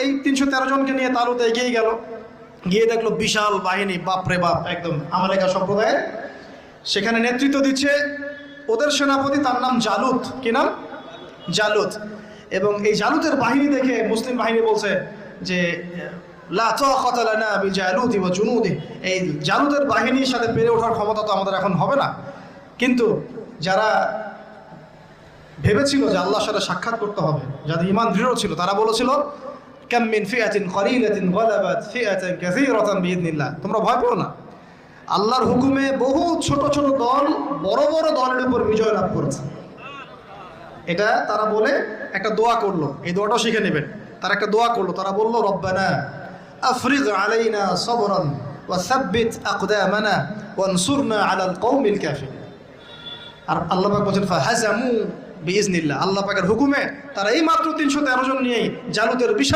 এই 313 জনকে নিয়ে তালুত এগিয়ে গেল, গিয়ে দেখলো বিশাল বাহিনী, বাপরে বাপ, একদম আমালেকা সম্প্রদায়ের। সেখানে নেতৃত্ব দিচ্ছে ওদের সেনাপতি, তার নাম জালুত। কি নাম? জালুত। এবং এই জালুতের বাহিনী দেখে মুসলিম বাহিনী বলছে যে লা তাকাতা লানা বিজালুতি ওয়া জুনুদি, এই জালুতের বাহিনীর সাথে পেরে ওঠার ক্ষমতা তো আমাদের এখন হবে না। কিন্তু যারা ভেবেছিল যে আল্লাহর সাথে সাক্ষাৎ করতে হবে, যাদের ঈমান দৃঢ় ছিল, তারা বলেছিল কাম মিন ফিআতিন কলিলাতিন গালাবাত ফিআতান কাসীরাতান বিইذنিল্লাহ, তোমরা ভয় পেও না, আল্লাহর হুকুমে বহু ছোট ছোট দল বড় বড় দলের উপর বিজয় লাভ করেছে। এটা তারা বলে একটা দোয়া করলো, এই দোয়াটাও শিখে নেবেন। তারা একটা দোয়া করলো, তারা বলল রব্বানা আফরিগ আলাইনা সবরান ওয়া সাব্বিত আকদামানা ওয়ানসুরনা আলাল কওমিল কাফিরিন। আর আল্লাহ পাক বলেন ফাহাজামু বিইذনিল্লাহ, আল্লাহ পাকের হুকুমে তারা এই মাত্র 313 জন নিয়েই জালুতের বিশাল